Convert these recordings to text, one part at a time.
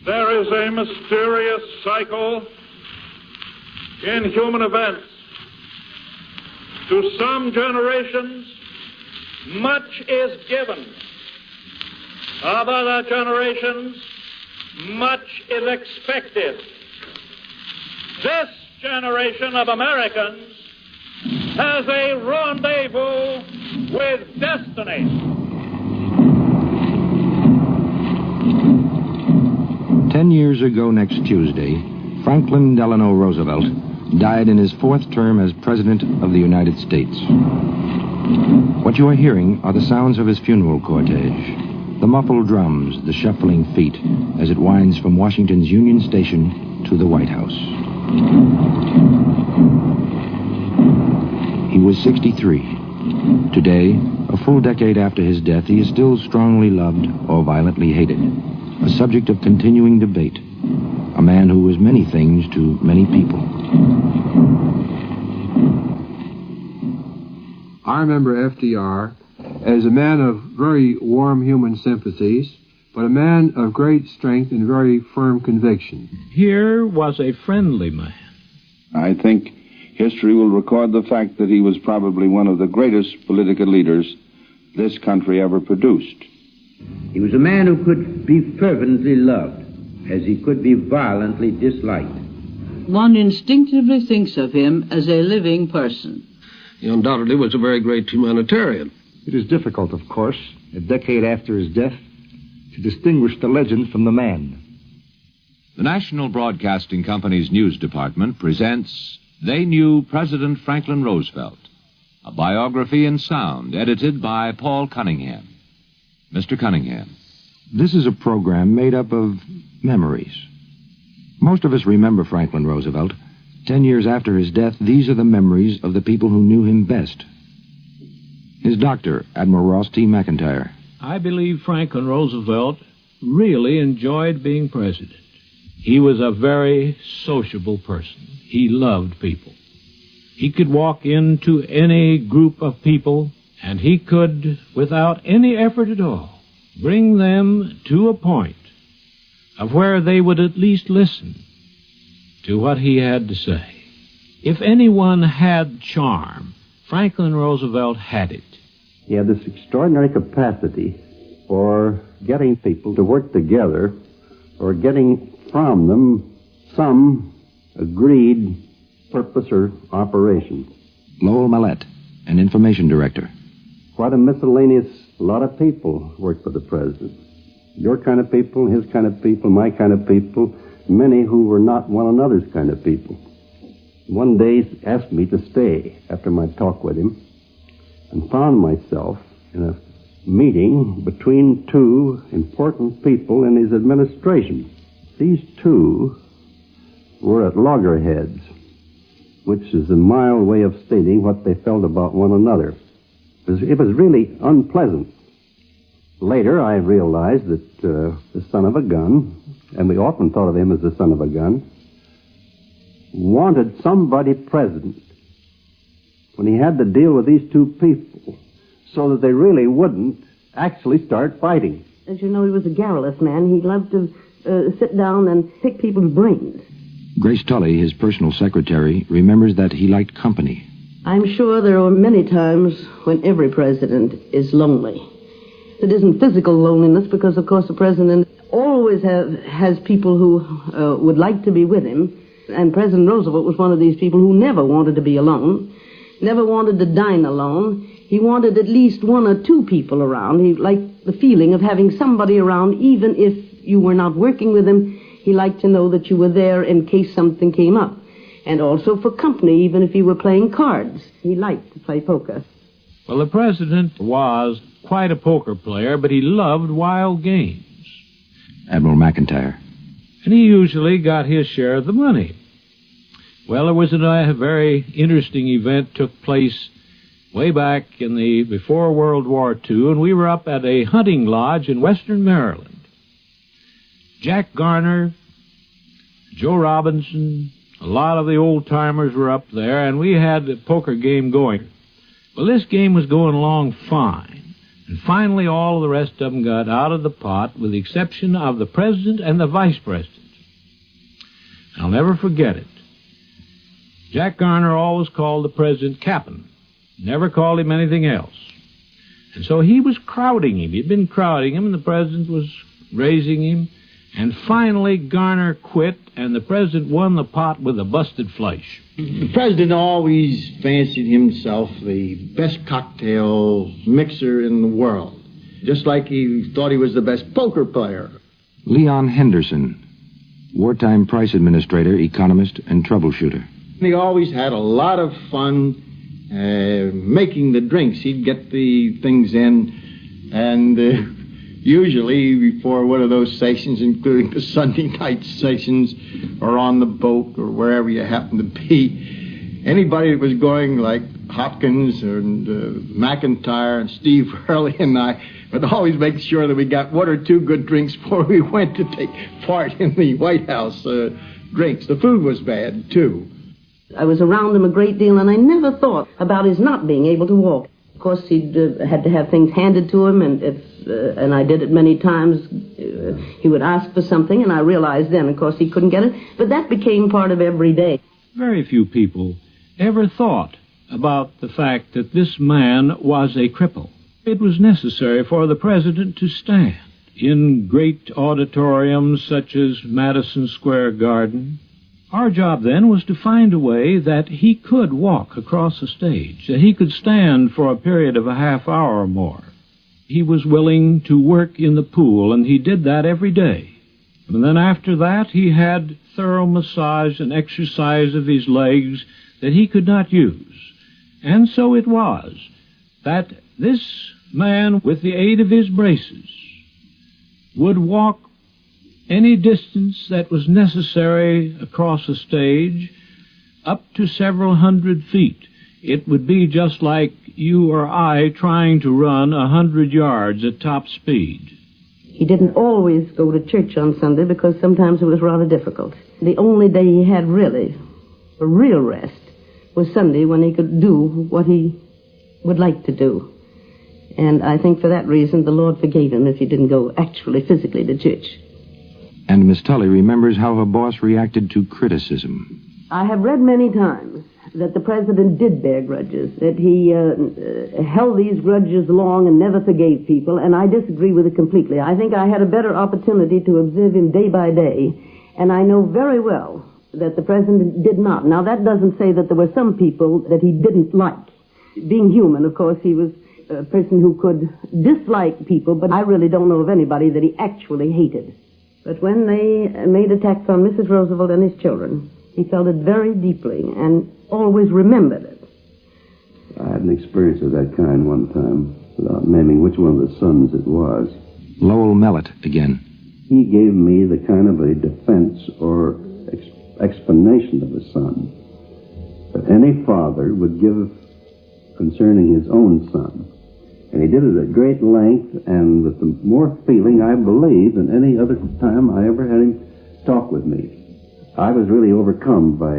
There is a mysterious cycle in human events. To some generations, much is given. Of other generations, much is expected. This generation of Americans has a rendezvous with destiny. 10 years ago next Tuesday, Franklin Delano Roosevelt died in his fourth term as President of the United States. What you are hearing are the sounds of his funeral cortege, the muffled drums, the shuffling feet, as it winds from Washington's Union Station to the White House. He was 63. Today, a full decade after his death, he is still strongly loved or violently hated, a subject of continuing debate, a man who was many things to many people. I remember FDR as a man of very warm human sympathies, but a man of great strength and very firm conviction. Here was a friendly man. I think history will record the fact that he was probably one of the greatest political leaders this country ever produced. He was a man who could be fervently loved, as he could be violently disliked. One instinctively thinks of him as a living person. He undoubtedly was a very great humanitarian. It is difficult, of course, a decade after his death, to distinguish the legend from the man. The National Broadcasting Company's news department presents They Knew President Franklin Roosevelt, a biography in sound edited by Paul Cunningham. Mr. Cunningham. This is a program made up of memories. Most of us remember Franklin Roosevelt. 10 years after his death, these are the memories of the people who knew him best. His doctor, Admiral Ross T. McIntyre. I believe Franklin Roosevelt really enjoyed being president. He was a very sociable person. He loved people. He could walk into any group of people, and he could, without any effort at all, bring them to a point of where they would at least listen to what he had to say. If anyone had charm, Franklin Roosevelt had it. He had this extraordinary capacity for getting people to work together or getting from them some agreed purpose or operation. Lowell Mallette, an information director. What a miscellaneous lot of people worked for the president. Your kind of people, his kind of people, my kind of people, many who were not one another's kind of people. One day he asked me to stay after my talk with him, and found myself in a meeting between two important people in his administration. These two were at loggerheads, which is a mild way of stating what they felt about one another. It was really unpleasant. Later, I realized that the son of a gun, and we often thought of him as the son of a gun, wanted somebody present when he had to deal with these two people so that they really wouldn't actually start fighting. As you know, he was a garrulous man. He loved to sit down and pick people's brains. Grace Tully, his personal secretary, remembers that he liked company. I'm sure there are many times when every president is lonely. It isn't physical loneliness because, of course, the president always has people who would like to be with him. And President Roosevelt was one of these people who never wanted to be alone, never wanted to dine alone. He wanted at least one or two people around. He liked the feeling of having somebody around, even if you were not working with him. He liked to know that you were there in case something came up. And also for company, even if you were playing cards. He liked to play poker. Well, the president was quite a poker player, but he loved wild games. Admiral McIntyre. And he usually got his share of the money. Well, there was a very interesting event took place way back before World War II, and we were up at a hunting lodge in western Maryland. Jack Garner, Joe Robinson, a lot of the old-timers were up there, and we had a poker game going. Well, this game was going along fine And finally, all the rest of them got out of the pot, with the exception of the president and the vice president. I'll never forget it. Jack Garner always called the president Captain, never called him anything else. And so he was crowding him. He'd been crowding him, and the president was raising him. And finally, Garner quit, and the president won the pot with a busted flush. The president always fancied himself the best cocktail mixer in the world, just like he thought he was the best poker player. Leon Henderson, wartime price administrator, economist, and troubleshooter. He always had a lot of fun making the drinks. He'd get the things in, and usually before one of those sessions, including the Sunday night sessions, or on the boat, or wherever you happen to be, anybody that was going, like Hopkins and McIntyre and Steve Hurley and I, would always make sure that we got one or two good drinks before we went to take part in the White House drinks. The food was bad, too. I was around him a great deal, and I never thought about his not being able to walk. Of course, he'd had to have things handed to him, and I did it many times. He would ask for something, and I realized then, of course, he couldn't get it. But that became part of every day. Very few people ever thought about the fact that this man was a cripple. It was necessary for the president to stand in great auditoriums such as Madison Square Garden. Our job then was to find a way that he could walk across the stage, that he could stand for a period of a half hour or more. He was willing to work in the pool, and he did that every day. And then after that, he had thorough massage and exercise of his legs that he could not use. And so it was that this man, with the aid of his braces, would walk any distance that was necessary across a stage, up to several hundred feet. It would be just like you or I trying to run 100 yards at top speed. He didn't always go to church on Sunday because sometimes it was rather difficult. The only day he had really, a real rest, was Sunday, when he could do what he would like to do. And I think for that reason the Lord forgave him if he didn't go actually physically to church. And Miss Tully remembers how her boss reacted to criticism. I have read many times that the president did bear grudges, that he held these grudges long and never forgave people, and I disagree with it completely. I think I had a better opportunity to observe him day by day, and I know very well that the president did not. Now, that doesn't say that there were some people that he didn't like. Being human, of course, he was a person who could dislike people, but I really don't know of anybody that he actually hated. But when they made attacks on Mrs. Roosevelt and his children, he felt it very deeply and always remembered it. I had an experience of that kind one time, without naming which one of the sons it was. Lowell Mellett again. He gave me the kind of a defense or explanation of a son that any father would give concerning his own son. And he did it at great length and with more feeling, I believe, than any other time I ever had him talk with me. I was really overcome by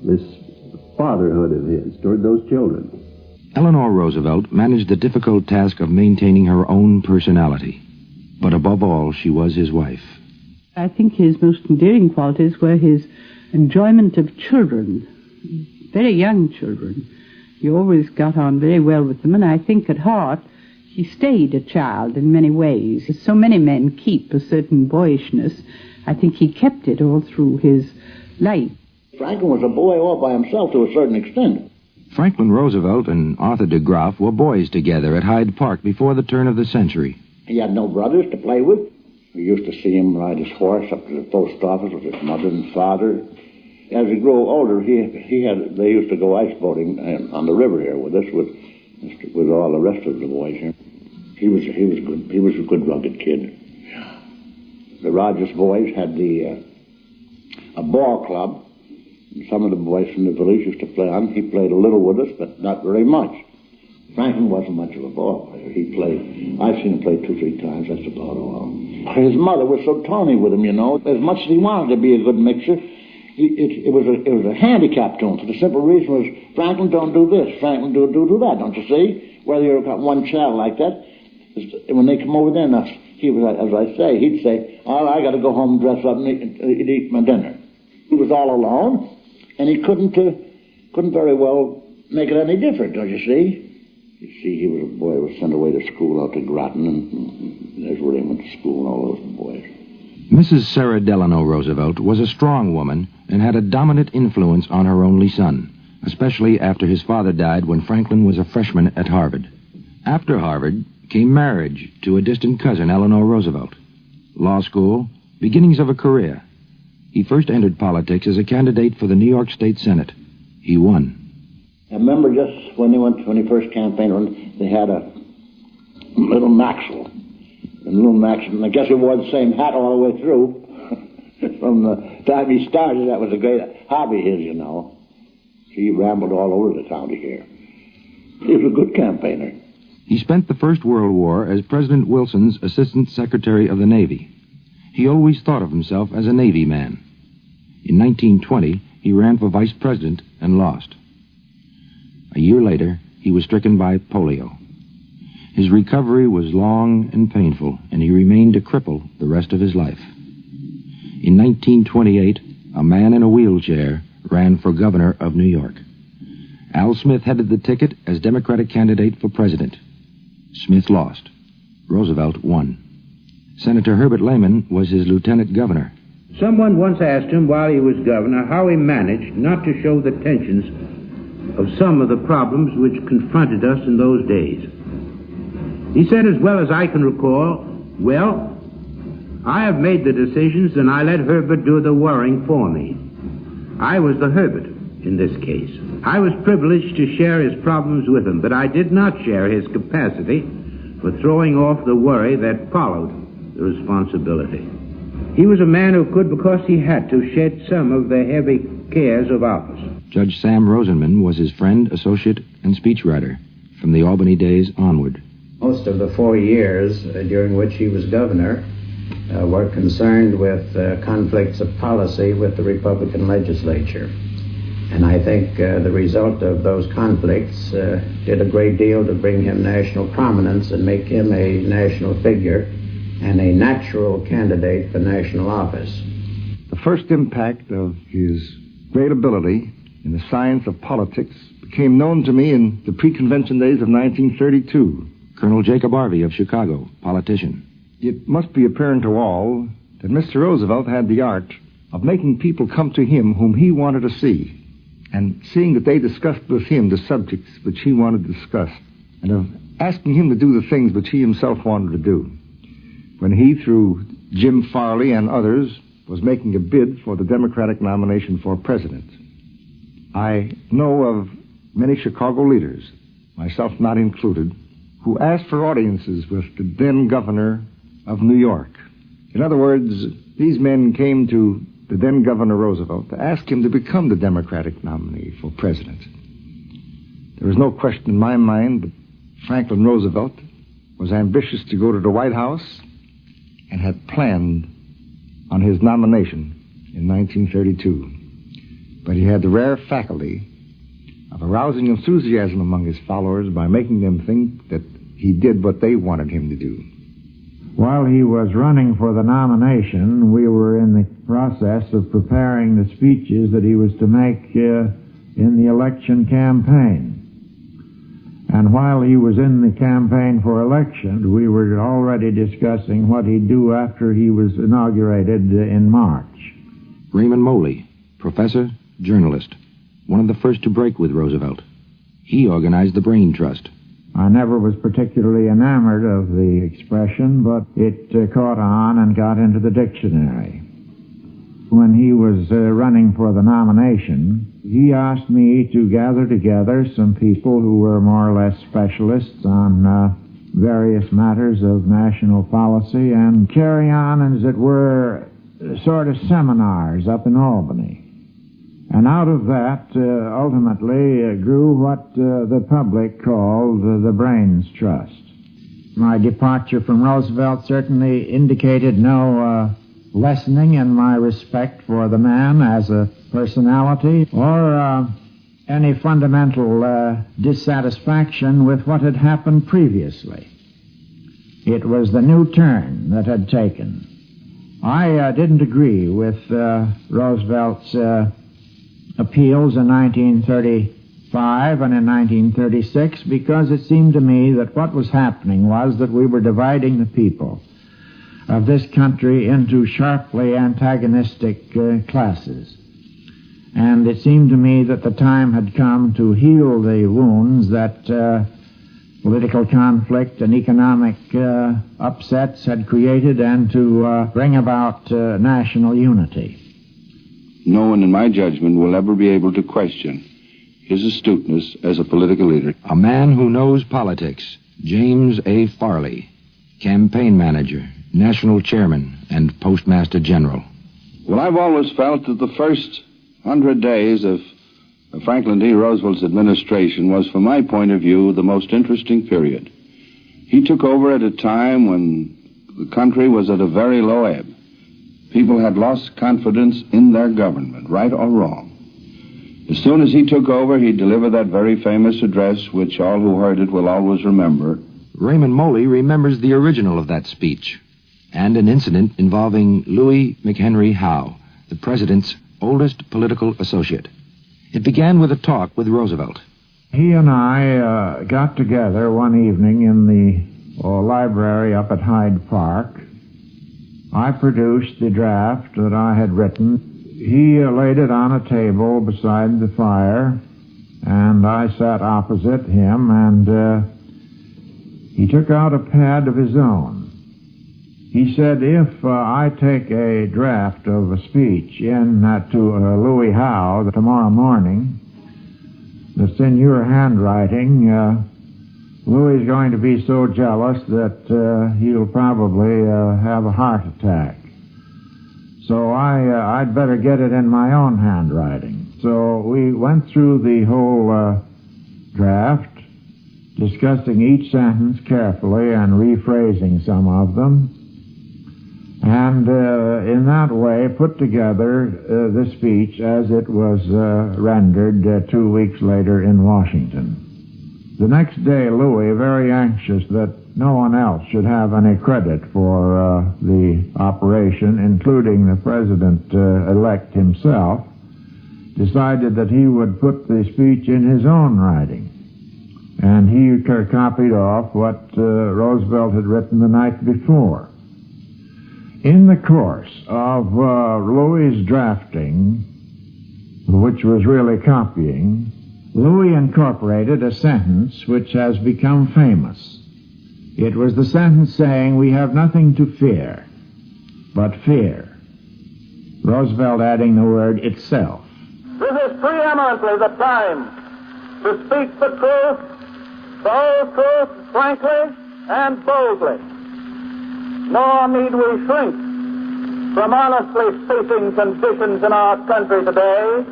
this fatherhood of his toward those children. Eleanor Roosevelt managed the difficult task of maintaining her own personality. But above all, she was his wife. I think his most endearing qualities were his enjoyment of children, very young children. He always got on very well with them, and I think at heart he stayed a child in many ways. As so many men keep a certain boyishness, I think he kept it all through his life. Franklin was a boy all by himself to a certain extent. Franklin Roosevelt and Arthur de Graaf were boys together at Hyde Park before the turn of the century. He had no brothers to play with. We used to see him ride his horse up to the post office with his mother and father. As he grew older, they used to go ice boating on the river here with us, with all the rest of the boys here. He was good. He was a good, rugged kid. The Rogers boys had a ball club. Some of the boys from the village used to play on. He played a little with us, but not very much. Franklin wasn't much of a ball player. I've seen him play 2-3 times. That's about all. His mother was so tawny with him, you know. As much as he wanted to be a good mixer, it was a handicap to him. For the simple reason was, Franklin, don't do this. Franklin, do that, don't you see? whether you've got one child like that, when they come over there, now, he was, as I say, he'd say, "Oh, I got to go home, dress up, and eat my dinner." He was all alone, and he couldn't very well make it any different, don't you see? You see, he was a boy who was sent away to school out to Groton, and there's where he went to school, and all those boys. Mrs. Sarah Delano Roosevelt was a strong woman and had a dominant influence on her only son, especially after his father died when Franklin was a freshman at Harvard. After Harvard came marriage to a distant cousin, Eleanor Roosevelt. Law school, beginnings of a career. He first entered politics as a candidate for the New York State Senate. He won. I remember just when he first campaigned, they had a little Maxwell. And I guess he wore the same hat all the way through. From the time he started, that was a great hobby of his, you know. He rambled all over the county here. He was a good campaigner. He spent the First World War as President Wilson's Assistant Secretary of the Navy. He always thought of himself as a Navy man. In 1920, he ran for vice president and lost. A year later, he was stricken by polio. His recovery was long and painful, and he remained a cripple the rest of his life. In 1928, a man in a wheelchair ran for governor of New York. Al Smith headed the ticket as Democratic candidate for president. Smith lost. Roosevelt won. Senator Herbert Lehman was his lieutenant governor. Someone once asked him while he was governor how he managed not to show the tensions of some of the problems which confronted us in those days. He said, as well as I can recall, "Well, I have made the decisions and I let Herbert do the worrying for me." I was the Herbert in this case. I was privileged to share his problems with him, but I did not share his capacity for throwing off the worry that followed the responsibility. He was a man who could, because he had to, shed some of the heavy cares of office. Judge Sam Rosenman was his friend, associate, and speechwriter from the Albany days onward. Most of the 4 years during which he was governor were concerned with conflicts of policy with the Republican legislature. And I think the result of those conflicts did a great deal to bring him national prominence and make him a national figure and a natural candidate for national office. The first impact of his great ability in the science of politics became known to me in the pre-convention days of 1932. Colonel Jacob Harvey of Chicago, politician. It must be apparent to all that Mr. Roosevelt had the art of making people come to him whom he wanted to see, and seeing that they discussed with him the subjects which he wanted to discuss, and of asking him to do the things which he himself wanted to do. When he, through Jim Farley and others, was making a bid for the Democratic nomination for president, I know of many Chicago leaders, myself not included, who asked for audiences with the then governor of New York. In other words, these men came to the then Governor Roosevelt to ask him to become the Democratic nominee for president. There was no question in my mind that Franklin Roosevelt was ambitious to go to the White House and had planned on his nomination in 1932. But he had the rare faculty of arousing enthusiasm among his followers by making them think that he did what they wanted him to do. While he was running for the nomination, we were in the process of preparing the speeches that he was to make in the election campaign. And while he was in the campaign for election, we were already discussing what he'd do after he was inaugurated in March. Raymond Moley, professor, journalist, one of the first to break with Roosevelt. He organized the Brain Trust. I never was particularly enamored of the expression, but it caught on and got into the dictionary. When he was running for the nomination, he asked me to gather together some people who were more or less specialists on various matters of national policy and carry on, as it were, sort of seminars up in Albany. And out of that, ultimately, grew what the public called the Brains Trust. My departure from Roosevelt certainly indicated no lessening in my respect for the man as a personality or any fundamental dissatisfaction with what had happened previously. It was the new turn that had taken. I didn't agree with Roosevelt's appeals in 1935 and in 1936 because it seemed to me that what was happening was that we were dividing the people of this country into sharply antagonistic classes. And it seemed to me that the time had come to heal the wounds that political conflict and economic upsets had created and to bring about national unity. No one, in my judgment, will ever be able to question his astuteness as a political leader. A man who knows politics, James A. Farley, campaign manager, national chairman, and postmaster general. Well, I've always felt that the first 100 days of Franklin D. Roosevelt's administration was, from my point of view, the most interesting period. He took over at a time when the country was at a very low ebb. People had lost confidence in their government, right or wrong. As soon as he took over, he delivered that very famous address, which all who heard it will always remember. Raymond Moley remembers the original of that speech and an incident involving Louis McHenry Howe, the president's oldest political associate. It began with a talk with Roosevelt. He and I got together one evening in the library up at Hyde Park. I produced the draft that I had written. He laid it on a table beside the fire, and I sat opposite him, and he took out a pad of his own. He said, if I take a draft of a speech in to Louis Howe tomorrow morning that's in your handwriting, Louis is going to be so jealous that he'll probably have a heart attack. So I'd better get it in my own handwriting. So we went through the whole draft, discussing each sentence carefully and rephrasing some of them. And in that way put together the speech as it was rendered 2 weeks later in Washington. The next day, Louis, very anxious that no one else should have any credit for the operation, including the president-elect himself, decided that he would put the speech in his own writing. And he copied off what Roosevelt had written the night before. In the course of Louis' drafting, which was really copying, Louis incorporated a sentence which has become famous. It was the sentence saying, "We have nothing to fear but fear." Roosevelt adding the word itself. This is preeminently the time to speak the truth, the whole truth, frankly and boldly. Nor need we shrink from honestly facing conditions in our country today.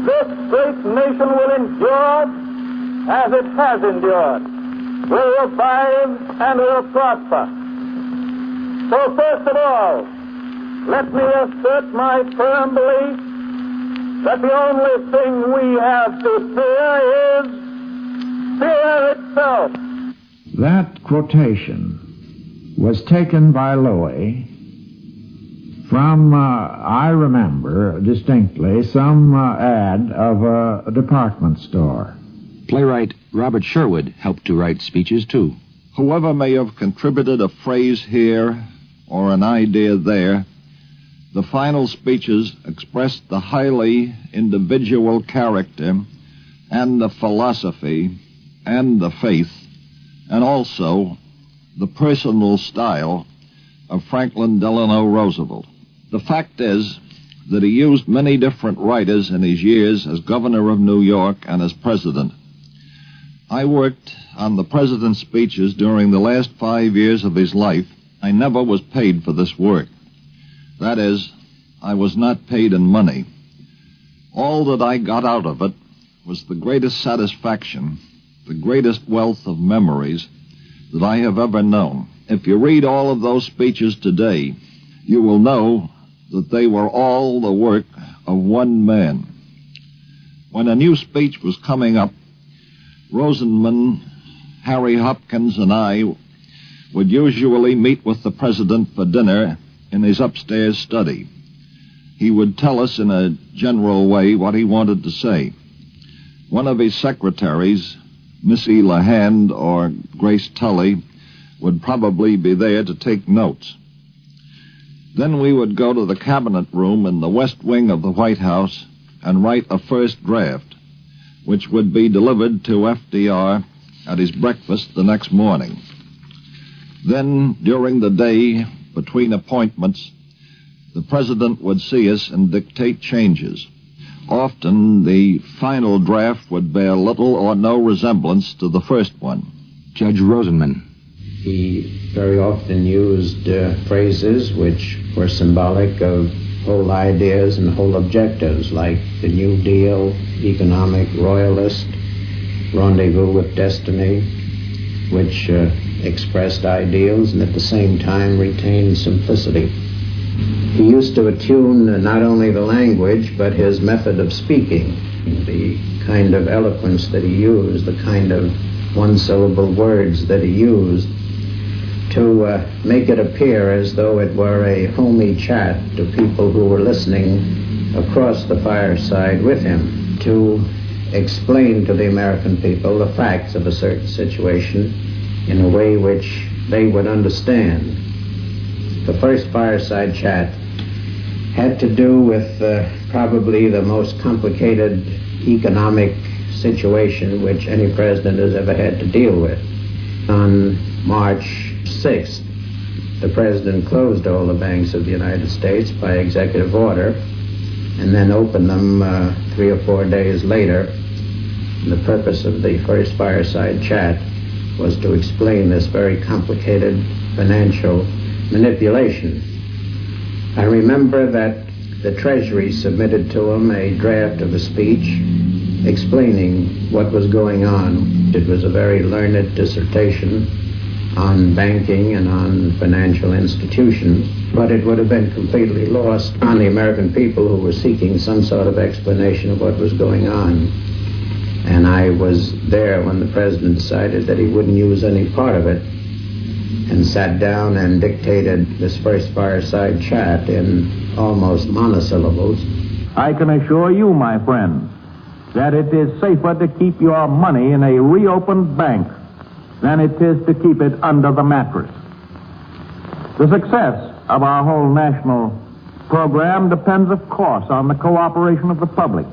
This great nation will endure as it has endured, will revive and will prosper. So first of all, let me assert my firm belief that the only thing we have to fear is fear itself. That quotation was taken by Louis from, I remember distinctly, some ad of a department store. Playwright Robert Sherwood helped to write speeches, too. Whoever may have contributed a phrase here or an idea there, the final speeches expressed the highly individual character and the philosophy and the faith, and also the personal style of Franklin Delano Roosevelt. The fact is that he used many different writers in his years as governor of New York and as president. I worked on the president's speeches during the last 5 years of his life. I never was paid for this work. That is, I was not paid in money. All that I got out of it was the greatest satisfaction, the greatest wealth of memories that I have ever known. If you read all of those speeches today, you will know that they were all the work of one man. When a new speech was coming up, Rosenman, Harry Hopkins, and I would usually meet with the president for dinner in his upstairs study. He would tell us in a general way what he wanted to say. One of his secretaries, Missy LaHand or Grace Tully, would probably be there to take notes. Then we would go to the cabinet room in the west wing of the White House and write a first draft, which would be delivered to FDR at his breakfast the next morning. Then, during the day, between appointments, the president would see us and dictate changes. Often, the final draft would bear little or no resemblance to the first one. Judge Rosenman. He very often used phrases which were symbolic of whole ideas and whole objectives, like the New Deal, economic royalist, rendezvous with destiny, which expressed ideals and at the same time retained simplicity. He used to attune not only the language, but his method of speaking, the kind of eloquence that he used, the kind of one-syllable words that he used, to make it appear as though it were a homey chat to people who were listening across the fireside with him, to explain to the American people the facts of a certain situation in a way which they would understand. The first fireside chat had to do with probably the most complicated economic situation which any president has ever had to deal with. On March 6th, the president closed all the banks of the United States by executive order and then opened them 3 or 4 days later. And the purpose of the first fireside chat was to explain this very complicated financial manipulation. I remember that the Treasury submitted to him a draft of a speech explaining what was going on. It was a very learned dissertation on banking and on financial institutions, but it would have been completely lost on the American people who were seeking some sort of explanation of what was going on. And I was there when the president decided that he wouldn't use any part of it and sat down and dictated this first fireside chat in almost monosyllables. I can assure you, my friends, that it is safer to keep your money in a reopened bank than it is to keep it under the mattress. The success of our whole national program depends, of course, on the cooperation of the public,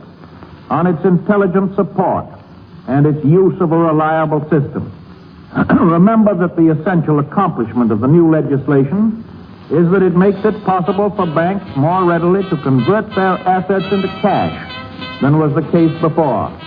on its intelligent support, and its use of a reliable system. Remember that the essential accomplishment of the new legislation is that it makes it possible for banks more readily to convert their assets into cash than was the case before.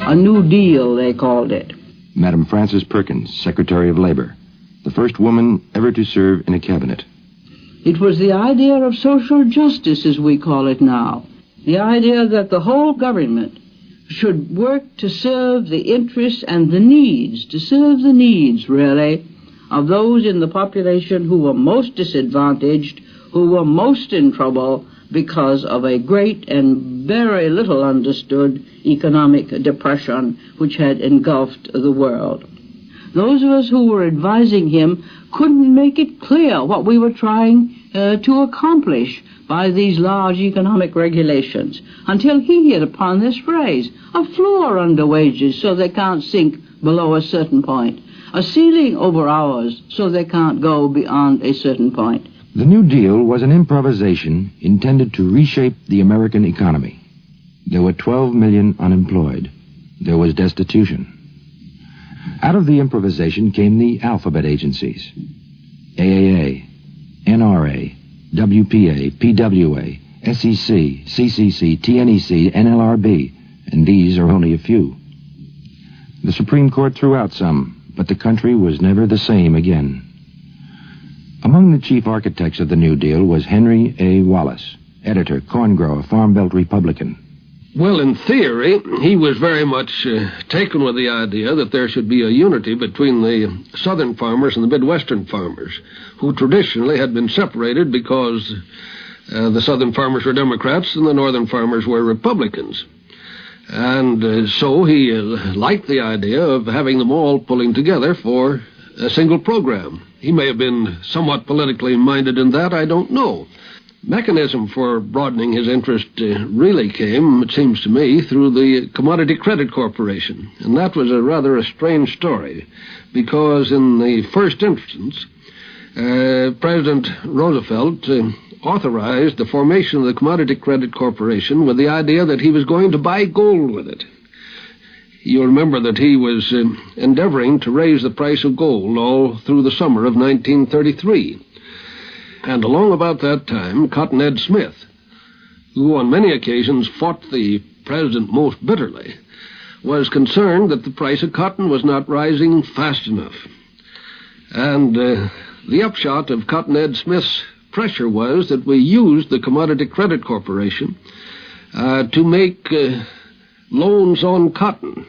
A New Deal, they called it. Madam Frances Perkins, Secretary of Labor, the first woman ever to serve in a cabinet. It was the idea of social justice, as we call it now. The idea that the whole government should work to serve the interests and the needs, to serve the needs, really, of those in the population who were most disadvantaged, who were most in trouble because of a great and very little understood economic depression which had engulfed the world. Those of us who were advising him couldn't make it clear what we were trying to accomplish by these large economic regulations until he hit upon this phrase: a floor under wages so they can't sink below a certain point, a ceiling over hours so they can't go beyond a certain point. The New Deal was an improvisation intended to reshape the American economy. There were 12 million unemployed. There was destitution. Out of the improvisation came the alphabet agencies: AAA, NRA, WPA, PWA, SEC, CCC, TNEC, NLRB, and these are only a few. The Supreme Court threw out some, but the country was never the same again. Among the chief architects of the New Deal was Henry A. Wallace, editor, corn grower, Farm Belt Republican. Well, in theory, he was very much taken with the idea that there should be a unity between the southern farmers and the Midwestern farmers, who traditionally had been separated because the southern farmers were Democrats and the northern farmers were Republicans. And so he liked the idea of having them all pulling together for a single program. He may have been somewhat politically minded in that, I don't know. Mechanism for broadening his interest really came, it seems to me, through the Commodity Credit Corporation. And that was a strange story, because in the first instance, President Roosevelt authorized the formation of the Commodity Credit Corporation with the idea that he was going to buy gold with it. You'll remember that he was endeavoring to raise the price of gold all through the summer of 1933. And along about that time, Cotton Ed Smith, who on many occasions fought the president most bitterly, was concerned that the price of cotton was not rising fast enough. And the upshot of Cotton Ed Smith's pressure was that we used the Commodity Credit Corporation to make loans on cotton.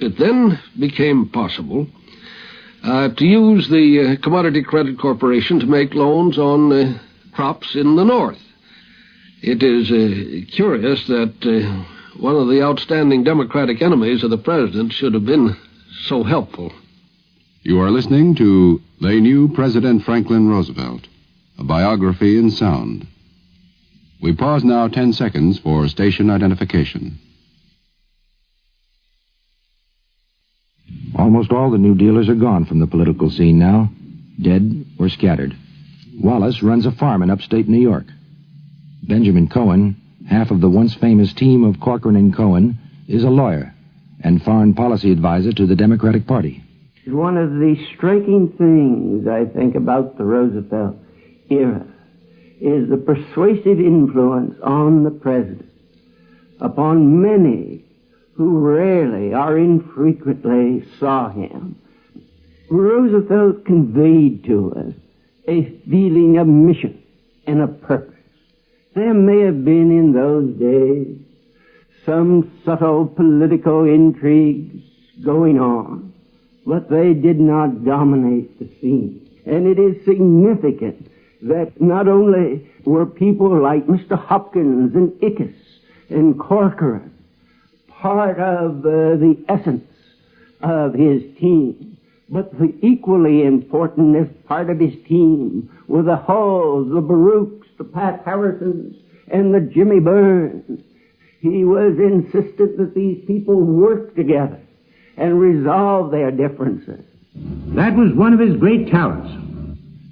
It then became possible to use the Commodity Credit Corporation to make loans on crops in the North. It is curious that one of the outstanding Democratic enemies of the president should have been so helpful. You are listening to They Knew President Franklin Roosevelt, a biography in sound. We pause now 10 seconds for station identification. Almost all the New Dealers are gone from the political scene now, dead or scattered. Wallace runs a farm in upstate New York. Benjamin Cohen, half of the once famous team of Corcoran and Cohen, is a lawyer and foreign policy advisor to the Democratic Party. One of the striking things, I think, about the Roosevelt era is the persuasive influence on the president upon many who rarely or infrequently saw him. Roosevelt conveyed to us a feeling of mission and a purpose. There may have been in those days some subtle political intrigues going on, but they did not dominate the scene. And it is significant that not only were people like Mr. Hopkins and Ickes and Corcoran part of the essence of his team, but the equally important as part of his team were the Hulls, the Baruchs, the Pat Harrisons, and the Jimmy Burns. He was insistent that these people work together and resolve their differences. That was one of his great talents.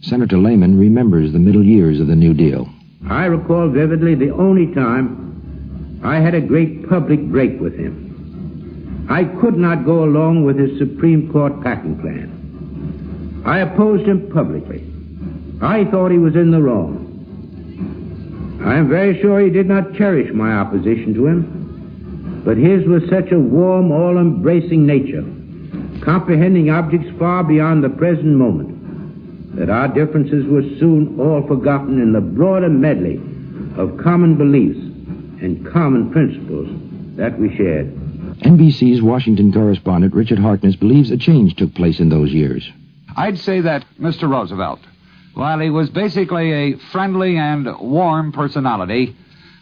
Senator Lehman remembers the middle years of the New Deal. I recall vividly the only time I had a great public break with him. I could not go along with his Supreme Court packing plan. I opposed him publicly. I thought he was in the wrong. I am very sure he did not cherish my opposition to him, but his was such a warm, all-embracing nature, comprehending objects far beyond the present moment, that our differences were soon all forgotten in the broader medley of common beliefs and common principles that we shared. NBC's Washington correspondent Richard Harkness believes a change took place in those years. I'd say that Mr. Roosevelt, while he was basically a friendly and warm personality,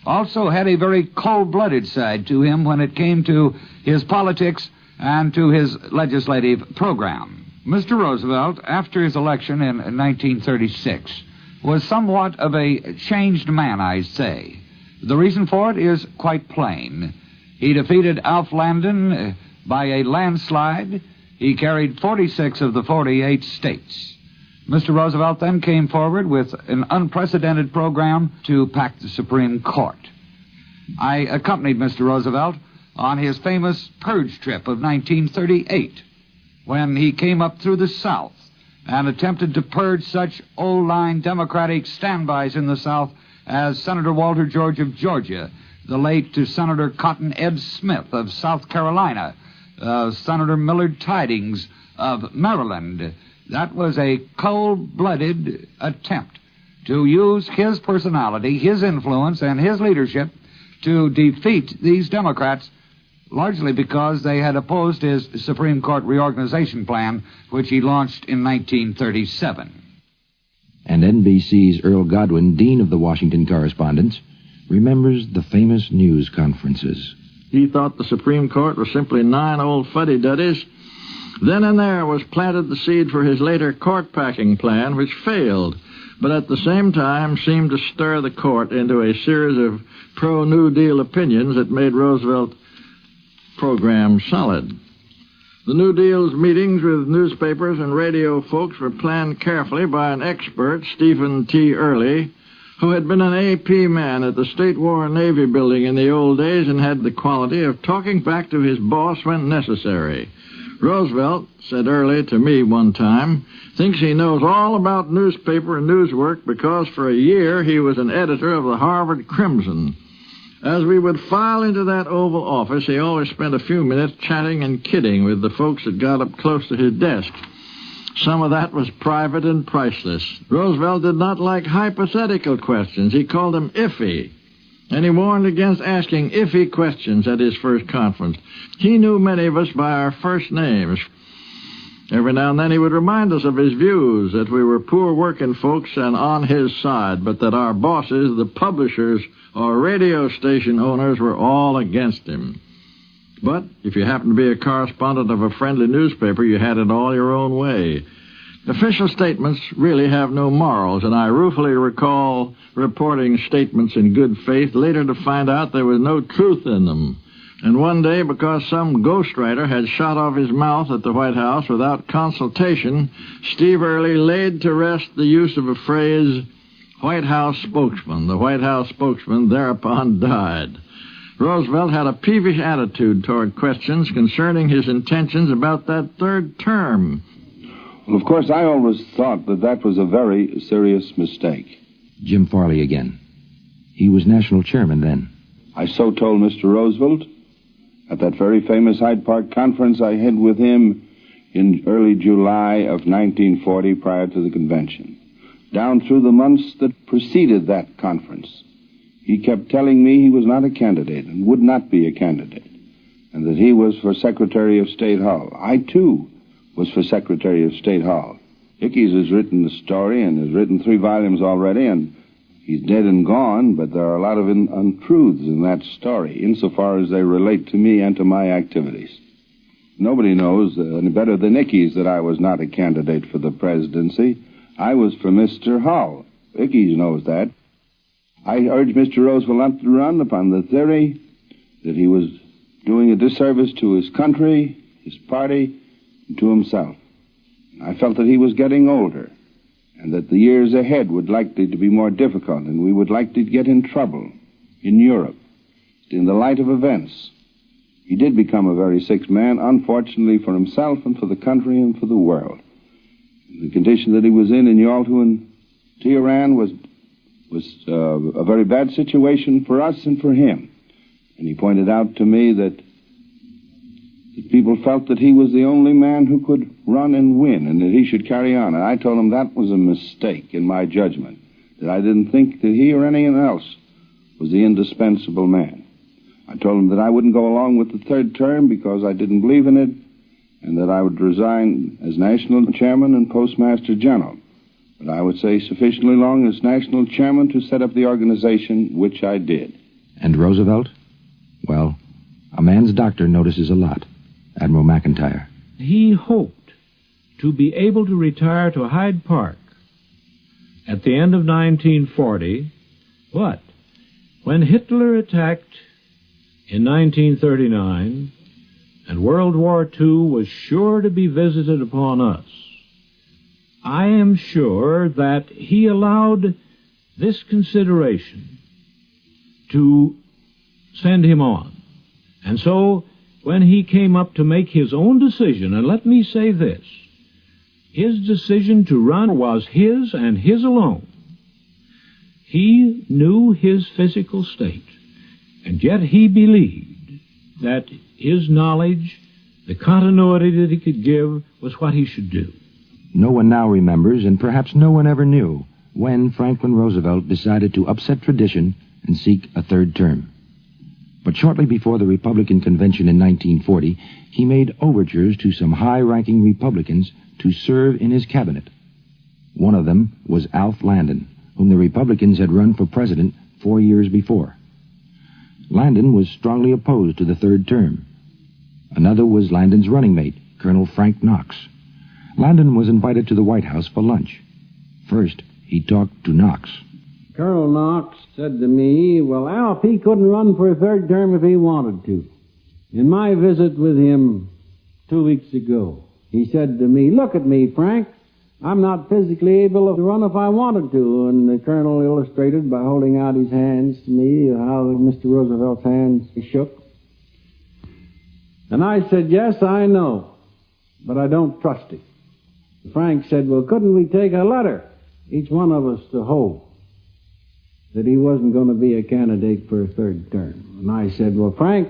also had a very cold-blooded side to him when it came to his politics and to his legislative program. Mr. Roosevelt, after his election in 1936, was somewhat of a changed man, I'd say. The reason for it is quite plain. He defeated Alf Landon by a landslide. He carried 46 of the 48 states. Mr. Roosevelt then came forward with an unprecedented program to pack the Supreme Court. I accompanied Mr. Roosevelt on his famous purge trip of 1938, when he came up through the South and attempted to purge such old-line Democratic standbys in the South as Senator Walter George of Georgia, the late Senator Cotton Ed Smith of South Carolina, Senator Millard Tydings of Maryland. That was a cold-blooded attempt to use his personality, his influence, and his leadership to defeat these Democrats, largely because they had opposed his Supreme Court reorganization plan, which he launched in 1937. And NBC's Earl Godwin, dean of the Washington Correspondence, remembers the famous news conferences. He thought the Supreme Court was simply 9 old fuddy-duddies. Then and there was planted the seed for his later court-packing plan, which failed, but at the same time seemed to stir the court into a series of pro-New Deal opinions that made Roosevelt's program solid. The New Deal's meetings with newspapers and radio folks were planned carefully by an expert, Stephen T. Early, who had been an AP man at the State War and Navy building in the old days and had the quality of talking back to his boss when necessary. Roosevelt, said Early to me one time, thinks he knows all about newspaper and newswork because for a year he was an editor of the Harvard Crimson. As we would file into that Oval Office, he always spent a few minutes chatting and kidding with the folks that got up close to his desk. Some of that was private and priceless. Roosevelt did not like hypothetical questions. He called them iffy. And he warned against asking iffy questions at his first conference. He knew many of us by our first names. Every now and then he would remind us of his views, that we were poor working folks and on his side, but that our bosses, the publishers, or radio station owners were all against him. But if you happened to be a correspondent of a friendly newspaper, you had it all your own way. Official statements really have no morals, and I ruefully recall reporting statements in good faith, later to find out there was no truth in them. And one day, because some ghostwriter had shot off his mouth at the White House without consultation, Steve Early laid to rest the use of a phrase, White House spokesman. The White House spokesman thereupon died. Roosevelt had a peevish attitude toward questions concerning his intentions about that third term. Well, of course, I always thought that that was a very serious mistake. Jim Farley again. He was national chairman then. I so told Mr. Roosevelt at that very famous Hyde Park conference I had with him in early July of 1940 prior to the convention. Down through the months that preceded that conference, he kept telling me he was not a candidate and would not be a candidate, and that he was for Secretary of State Hall. I, too, was for Secretary of State Hall. Ickes has written the story and has written 3 volumes already, and he's dead and gone, but there are a lot of untruths in that story, insofar as they relate to me and to my activities. Nobody knows any better than Ickes that I was not a candidate for the presidency. I was for Mr. Hull. Ickes knows that. I urged Mr. Roosevelt not to run upon the theory that he was doing a disservice to his country, his party, and to himself. I felt that he was getting older, and that the years ahead would likely to be more difficult, and we would likely to get in trouble in Europe. In the light of events, he did become a very sick man, unfortunately for himself and for the country and for the world. The condition that he was in Yalta and Tehran was a very bad situation for us and for him. And he pointed out to me that people felt that he was the only man who could run and win, and that he should carry on. And I told him that was a mistake in my judgment, that I didn't think that he or anyone else was the indispensable man. I told him that I wouldn't go along with the third term because I didn't believe in it, and that I would resign as national chairman and postmaster general. But I would say sufficiently long as national chairman to set up the organization, which I did. And Roosevelt? Well, a man's doctor notices a lot. Admiral McIntyre. He hoped to be able to retire to Hyde Park at the end of 1940, but when Hitler attacked in 1939 and World War II was sure to be visited upon us, I am sure that he allowed this consideration to send him on. And so, when he came up to make his own decision, and let me say this, his decision to run was his and his alone. He knew his physical state, and yet he believed that his knowledge, the continuity that he could give, was what he should do. No one now remembers, and perhaps no one ever knew, when Franklin Roosevelt decided to upset tradition and seek a third term. But shortly before the Republican convention in 1940, he made overtures to some high-ranking Republicans to serve in his cabinet. One of them was Alf Landon, whom the Republicans had run for president 4 years before. Landon was strongly opposed to the third term. Another was Landon's running mate, Colonel Frank Knox. Landon was invited to the White House for lunch. First, he talked to Knox. Colonel Knox said to me, well, Alf, he couldn't run for a third term if he wanted to. In my visit with him 2 weeks ago, he said to me, look at me, Frank. I'm not physically able to run if I wanted to. And the colonel illustrated by holding out his hands to me how Mr. Roosevelt's hands shook. And I said, yes, I know, but I don't trust him. Frank said, well, couldn't we take a letter, each one of us to hold, that he wasn't going to be a candidate for a third term? And I said, well, Frank,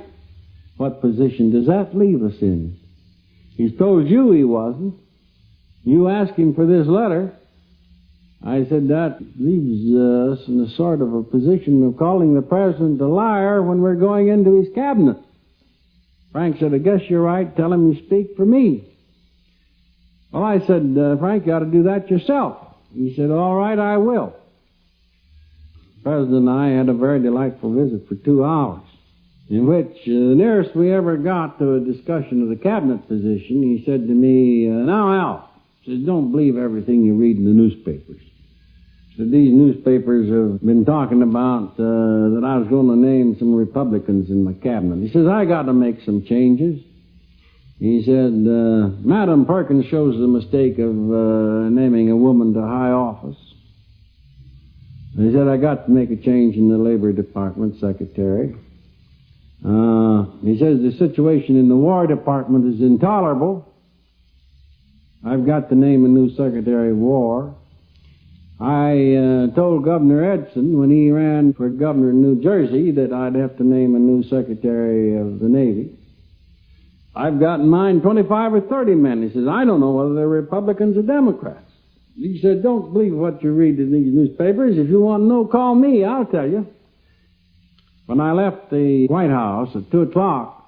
what position does that leave us in? He's told you he wasn't. You asked him for this letter. I said, that leaves us in a sort of a position of calling the president a liar when we're going into his cabinet. Frank said, I guess you're right. Tell him you speak for me. Well, I said, Frank, you ought to do that yourself. He said, all right, I will. The president and I had a very delightful visit for 2 hours, in which the nearest we ever got to a discussion of the cabinet position, he said to me, now, Al, he says, don't believe everything you read in the newspapers. He said, these newspapers have been talking about that I was going to name some Republicans in my cabinet. He says, I got to make some changes. He said, Madam Perkins shows the mistake of naming a woman to high office. He said, I got to make a change in the Labor Department secretary. He says, the situation in the War Department is intolerable. I've got to name a new Secretary of War. I told Governor Edson when he ran for governor in New Jersey that I'd have to name a new Secretary of the Navy. I've got in mind 25 or 30 men. He says, I don't know whether they're Republicans or Democrats. He said, don't believe what you read in these newspapers. If you want to know, call me. I'll tell you. When I left the White House at 2 o'clock,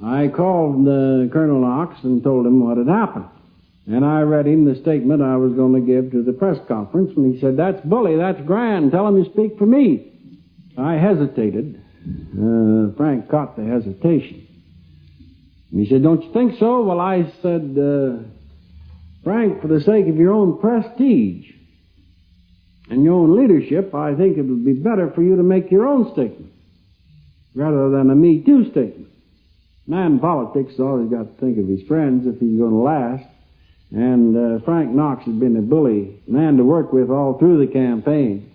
I called Colonel Knox and told him what had happened. And I read him the statement I was going to give to the press conference, and he said, that's bully, that's grand. Tell him you speak for me. I hesitated. Frank caught the hesitation. And he said, don't you think so? Well, I said, Frank, for the sake of your own prestige and your own leadership, I think it would be better for you to make your own statement rather than a Me Too statement. Man in politics has always got to think of his friends if he's going to last. And Frank Knox has been a bully man to work with all through the campaign.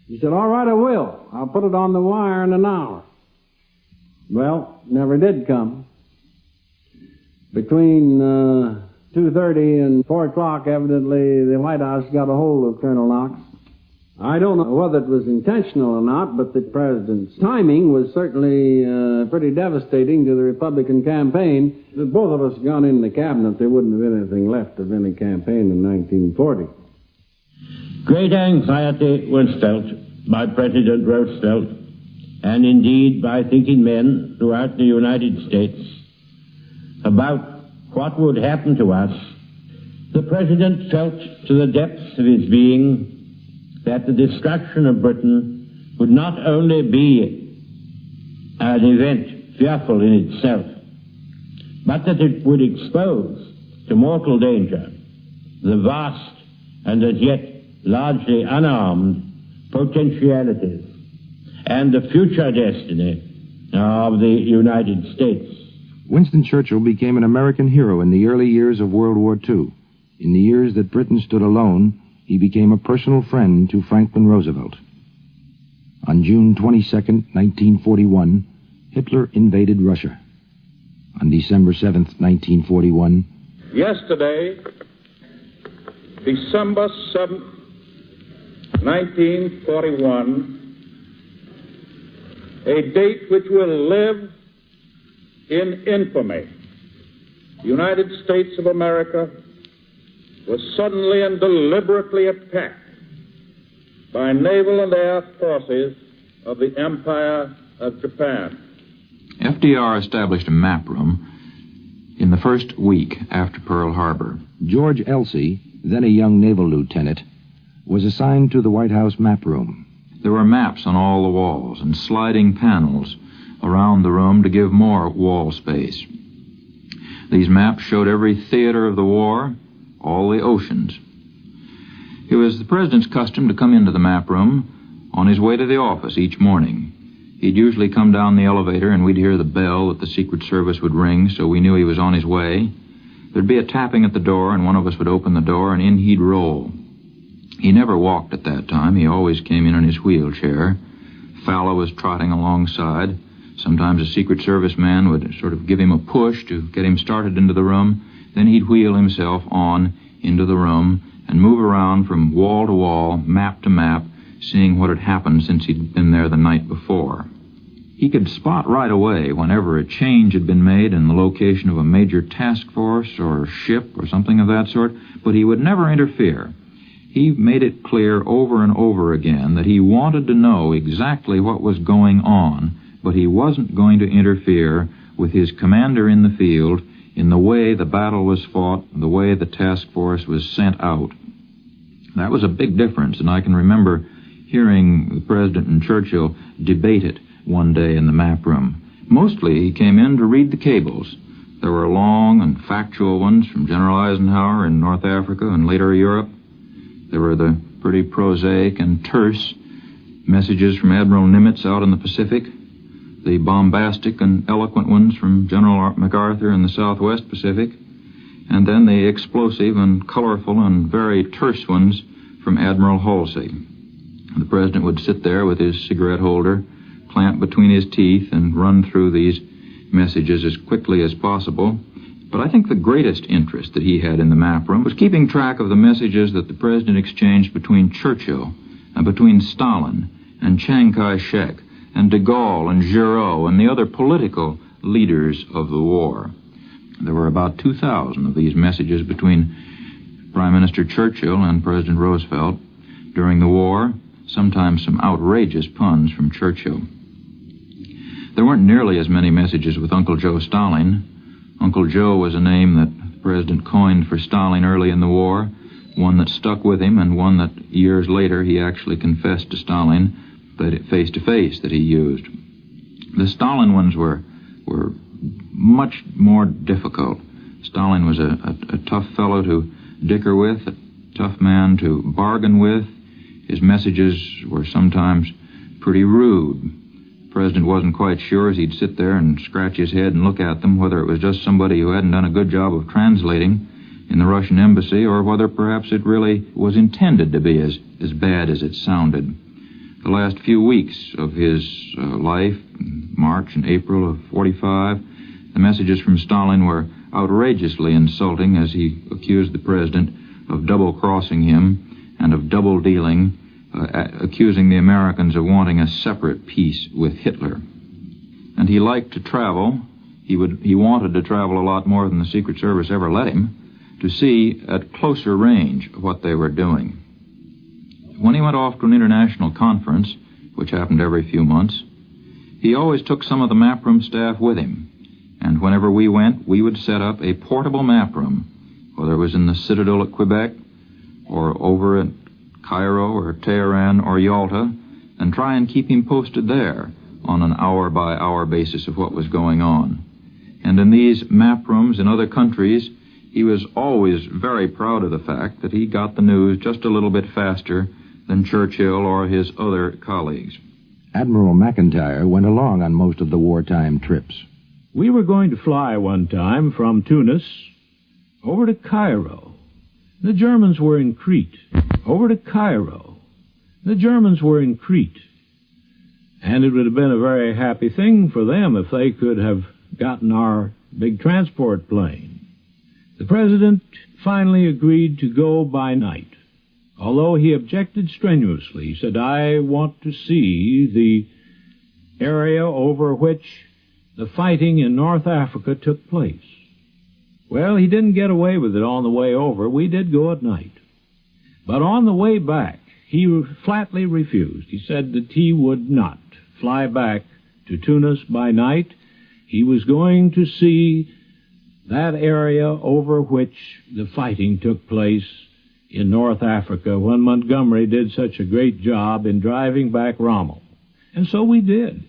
He said, all right, I will. I'll put it on the wire in an hour. Well, never did come. Between 2:30 and 4 o'clock, evidently, the White House got a hold of Colonel Knox. I don't know whether it was intentional or not, but the president's timing was certainly pretty devastating to the Republican campaign. If both of us had gone in the cabinet, there wouldn't have been anything left of any campaign in 1940. Great anxiety was felt by President Roosevelt, and indeed by thinking men throughout the United States, about what would happen to us. The President felt to the depths of his being that the destruction of Britain would not only be an event fearful in itself, but that it would expose to mortal danger the vast and as yet largely unarmed potentialities and the future destiny of the United States. Winston Churchill became an American hero in the early years of World War II. In the years that Britain stood alone, he became a personal friend to Franklin Roosevelt. On June 22, 1941, Hitler invaded Russia. On December 7, 1941, yesterday, December 7, 1941, a date which will live in infamy, the United States of America was suddenly and deliberately attacked by naval and air forces of the Empire of Japan. FDR established a map room in the first week after Pearl Harbor. George Elsey, then a young naval lieutenant, was assigned to the White House map room. There were maps on all the walls and sliding panels around the room to give more wall space. These maps showed every theater of the war, all the oceans. It was the president's custom to come into the map room on his way to the office each morning. He'd usually come down the elevator and we'd hear the bell that the Secret Service would ring, so we knew he was on his way. There'd be a tapping at the door, and one of us would open the door, and in he'd roll. He never walked at that time. He always came in his wheelchair. Fowler was trotting alongside. Sometimes a Secret Service man would sort of give him a push to get him started into the room. Then he'd wheel himself on into the room and move around from wall to wall, map to map, seeing what had happened since he'd been there the night before. He could spot right away whenever a change had been made in the location of a major task force or ship or something of that sort, but he would never interfere. He made it clear over and over again that he wanted to know exactly what was going on, but he wasn't going to interfere with his commander in the field in the way the battle was fought, the way the task force was sent out. That was a big difference, and I can remember hearing the President and Churchill debate it one day in the map room. Mostly he came in to read the cables. There were long and factual ones from General Eisenhower in North Africa and later Europe. There were the pretty prosaic and terse messages from Admiral Nimitz out in the Pacific, the bombastic and eloquent ones from General MacArthur in the Southwest Pacific, and then the explosive and colorful and very terse ones from Admiral Halsey. The President would sit there with his cigarette holder, clamp between his teeth, and run through these messages as quickly as possible. But I think the greatest interest that he had in the map room was keeping track of the messages that the President exchanged between Churchill and between Stalin and Chiang Kai-shek and de Gaulle and Giraud and the other political leaders of the war. There were about 2,000 of these messages between Prime Minister Churchill and President Roosevelt during the war, sometimes some outrageous puns from Churchill. There weren't nearly as many messages with Uncle Joe Stalin. Uncle Joe was a name that the President coined for Stalin early in the war, one that stuck with him and one that years later he actually confessed to Stalin face-to-face that he used. The Stalin ones were much more difficult. Stalin was a tough fellow to dicker with, a tough man to bargain with. His messages were sometimes pretty rude. The President wasn't quite sure as he'd sit there and scratch his head and look at them whether it was just somebody who hadn't done a good job of translating in the Russian embassy or whether perhaps it really was intended to be as bad as it sounded. The last few weeks of his life, March and April of 45, the messages from Stalin were outrageously insulting as he accused the President of double-crossing him and of double-dealing, accusing the Americans of wanting a separate peace with Hitler. And he liked to travel. He wanted to travel a lot more than the Secret Service ever let him, to see at closer range what they were doing. When he went off to an international conference, which happened every few months, he always took some of the map room staff with him. And whenever we went, we would set up a portable map room, whether it was in the Citadel at Quebec or over at Cairo or Tehran or Yalta, and try and keep him posted there on an hour-by-hour basis of what was going on. And in these map rooms in other countries, he was always very proud of the fact that he got the news just a little bit faster than Churchill or his other colleagues. Admiral McIntyre went along on most of the wartime trips. We were going to fly one time from Tunis over to Cairo. The Germans were in Crete. Over to Cairo. The Germans were in Crete. And it would have been a very happy thing for them if they could have gotten our big transport plane. The President finally agreed to go by night, although he objected strenuously. He said, I want to see the area over which the fighting in North Africa took place. Well, he didn't get away with it on the way over. We did go at night. But on the way back, he flatly refused. He said that he would not fly back to Tunis by night, He was going to see that area over which the fighting took place in North Africa when Montgomery did such a great job in driving back Rommel. And so we did.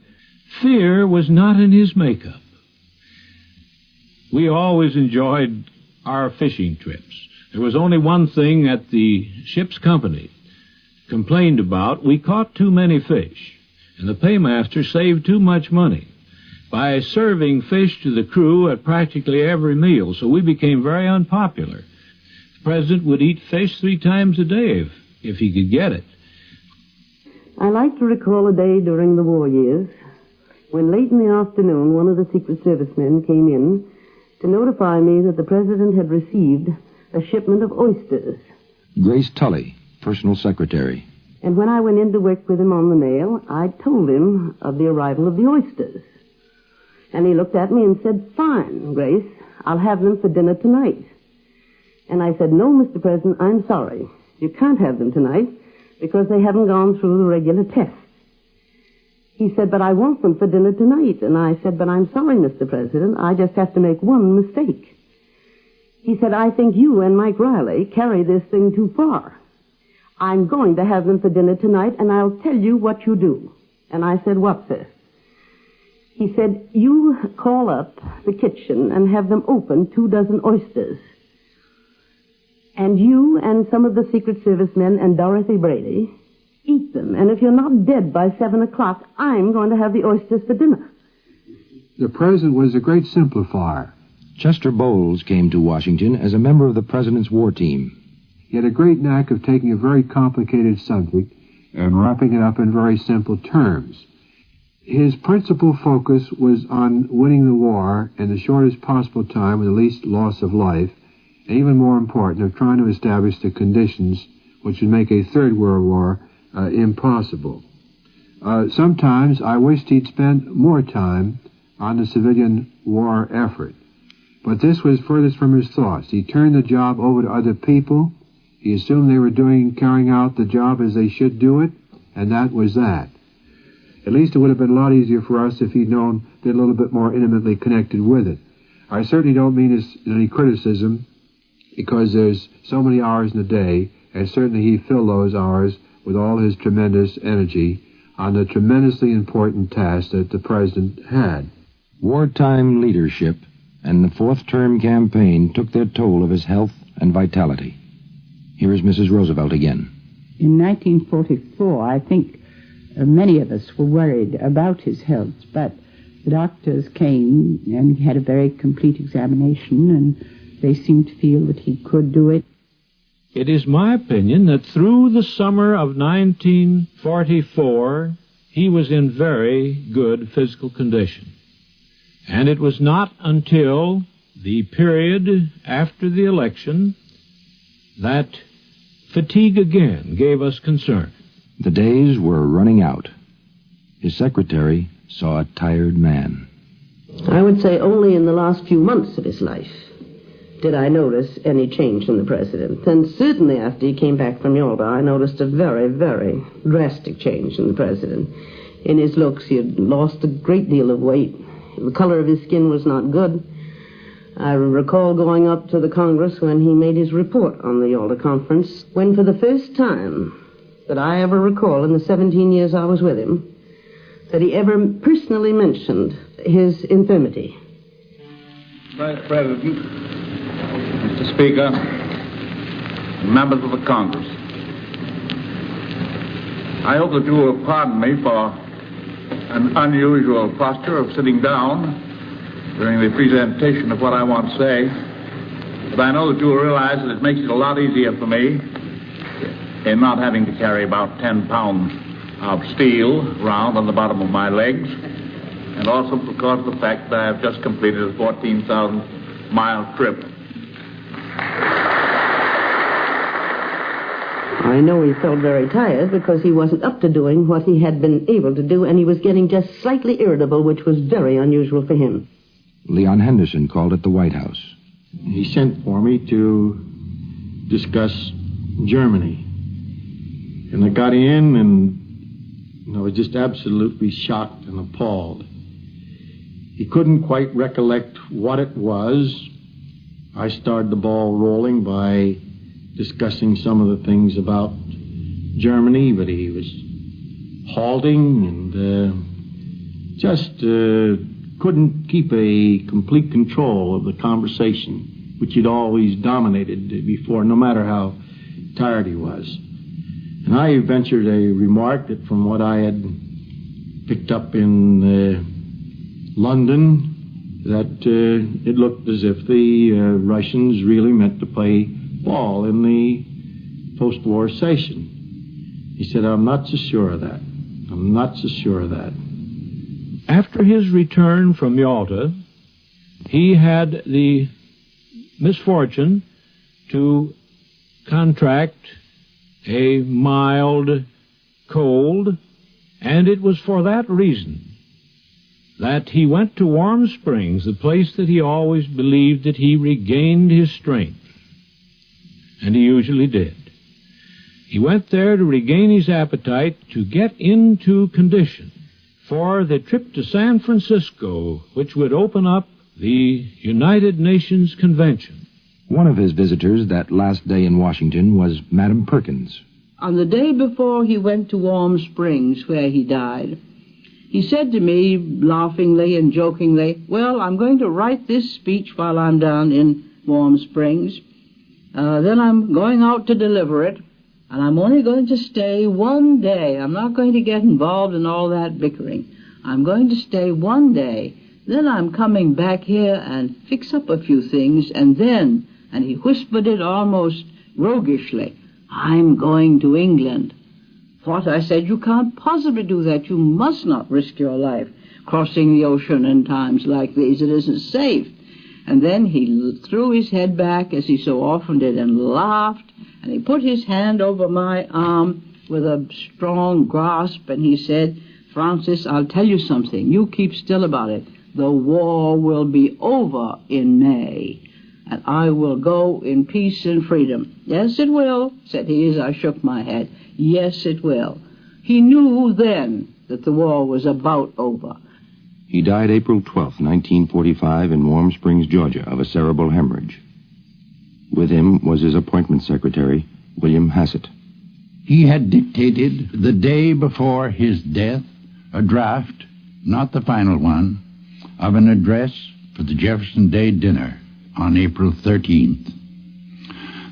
Fear was not in his makeup. We always enjoyed our fishing trips. There was only one thing that the ship's company complained about. We caught too many fish, and the paymaster saved too much money by serving fish to the crew at practically every meal, so we became very unpopular. The president would eat fish 3 times a day if he could get it. I like to recall a day during the war years when late in the afternoon one of the Secret Service men came in to notify me that the president had received a shipment of oysters. Grace Tully, personal secretary. And when I went in to work with him on the mail, I told him of the arrival of the oysters. And he looked at me and said, "Fine, Grace, I'll have them for dinner tonight." And I said, "No, Mr. President, I'm sorry. You can't have them tonight because they haven't gone through the regular test." He said, "But I want them for dinner tonight." And I said, "But I'm sorry, Mr. President, I just have to make one mistake." He said, "I think you and Mike Riley carry this thing too far. I'm going to have them for dinner tonight, and I'll tell you what you do." And I said, "What, sir?" He said, "You call up the kitchen and have them open 2 dozen oysters. And you and some of the Secret Service men and Dorothy Brady eat them. And if you're not dead by 7 o'clock, I'm going to have the oysters for dinner." The president was a great simplifier. Chester Bowles came to Washington as a member of the president's war team. He had a great knack of taking a very complicated subject and wrapping it up in very simple terms. His principal focus was on winning the war in the shortest possible time with the least loss of life, and even more important, of trying to establish the conditions which would make a Third World War impossible. Sometimes I wished he'd spent more time on the civilian war effort, but this was furthest from his thoughts. He turned the job over to other people. He assumed they were carrying out the job as they should do it, and that was that. At least it would have been a lot easier for us if he'd known they're a little bit more intimately connected with it. I certainly don't mean this in any criticism, because there's so many hours in the day, and certainly he filled those hours with all his tremendous energy on the tremendously important task that the president had. Wartime leadership and the 4th-term campaign took their toll of his health and vitality. Here is Mrs. Roosevelt again. In 1944, I think many of us were worried about his health, but the doctors came and he had a very complete examination, and they seemed to feel that he could do it. It is my opinion that through the summer of 1944, he was in very good physical condition. And it was not until the period after the election that fatigue again gave us concern. The days were running out. His secretary saw a tired man. I would say only in the last few months of his life did I notice any change in the president. And certainly after he came back from Yalta, I noticed a very, very drastic change in the president. In his looks, he had lost a great deal of weight. The color of his skin was not good. I recall going up to the Congress when he made his report on the Yalta Conference, when for the first time that I ever recall in the 17 years I was with him, that he ever personally mentioned his infirmity. Vice President, Mr. Speaker, members of the Congress, I hope that you will pardon me for an unusual posture of sitting down during the presentation of what I want to say, but I know that you will realize that it makes it a lot easier for me in not having to carry about 10 pounds of steel round on the bottom of my legs, and also because of the fact that I have just completed a 14,000-mile trip. I know he felt very tired because he wasn't up to doing what he had been able to do, and he was getting just slightly irritable, which was very unusual for him. Leon Henderson called at the White House. He sent for me to discuss Germany. And I got in, and I was just absolutely shocked and appalled. He couldn't quite recollect what it was. I started the ball rolling by discussing some of the things about Germany, but he was halting and just couldn't keep a complete control of the conversation, which he'd always dominated before, no matter how tired he was. And I ventured a remark that from what I had picked up in London, that it looked as if the Russians really meant to play ball in the post-war session. He said, I'm not so sure of that. I'm not so sure of that. After his return from Yalta, he had the misfortune to contract a mild cold, and it was for that reason that he went to Warm Springs, the place that he always believed that he regained his strength. And he usually did. He went there to regain his appetite, to get into condition for the trip to San Francisco, which would open up the United Nations Convention. One of his visitors that last day in Washington was Madam Perkins. On the day before he went to Warm Springs, where he died, he said to me, laughingly and jokingly, well, I'm going to write this speech while I'm down in Warm Springs. Then I'm going out to deliver it, and I'm only going to stay one day. I'm not going to get involved in all that bickering. I'm going to stay one day. Then I'm coming back here and fix up a few things, and then, and he whispered it almost roguishly, I'm going to England. What? I said, you can't possibly do that. You must not risk your life crossing the ocean in times like these. It isn't safe. And then he threw his head back, as he so often did, and laughed, and he put his hand over my arm with a strong grasp, and he said, Francis, I'll tell you something. You keep still about it. The war will be over in May, and I will go in peace and freedom. Yes, it will, said he as I shook my head. Yes, it will. He knew then that the war was about over. He died April 12, 1945, in Warm Springs, Georgia, of a cerebral hemorrhage. With him was his appointment secretary, William Hassett. He had dictated the day before his death a draft, not the final one, of an address for the Jefferson Day dinner on April 13th.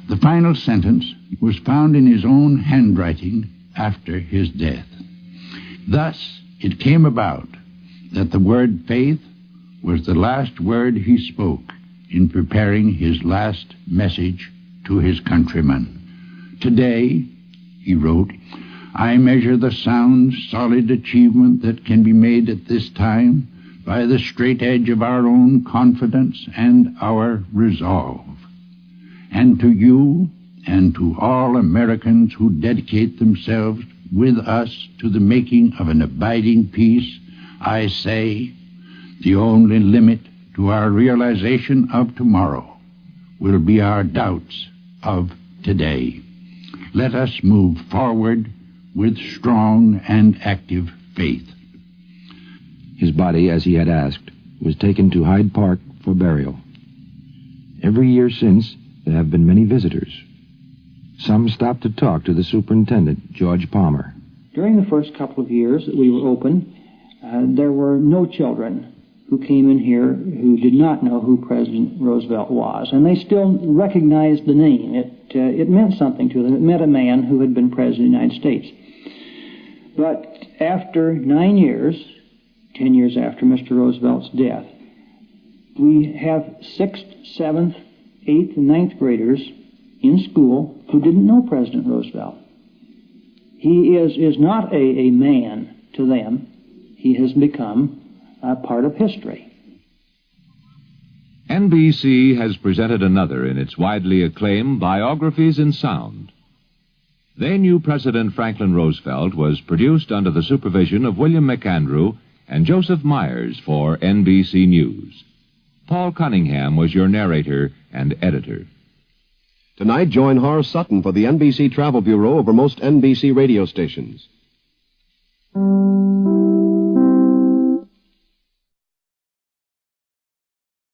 The final sentence was found in his own handwriting after his death. Thus, it came about that the word faith was the last word he spoke in preparing his last message to his countrymen. Today, he wrote, I measure the sound, solid achievement that can be made at this time by the straight edge of our own confidence and our resolve. And to you and to all Americans who dedicate themselves with us to the making of an abiding peace, I say, the only limit to our realization of tomorrow will be our doubts of today. Let us move forward with strong and active faith. His body, as he had asked, was taken to Hyde Park for burial. Every year since, there have been many visitors. Some stopped to talk to the superintendent, George Palmer. During the first couple of years that we were open, there were no children who came in here who did not know who President Roosevelt was, and they still recognized the name. It meant something to them. It meant a man who had been President of the United States. But after 9 years, 10 years after Mr. Roosevelt's death, we have 6th, 7th, 8th, and 9th graders in school who didn't know President Roosevelt. He is not a man to them. He has become a part of history. NBC has presented another in its widely acclaimed Biographies in Sound. They Knew President Franklin Roosevelt was produced under the supervision of William McAndrew and Joseph Myers for NBC News. Paul Cunningham was your narrator and editor. Tonight, join Horace Sutton for the NBC Travel Bureau over most NBC radio stations.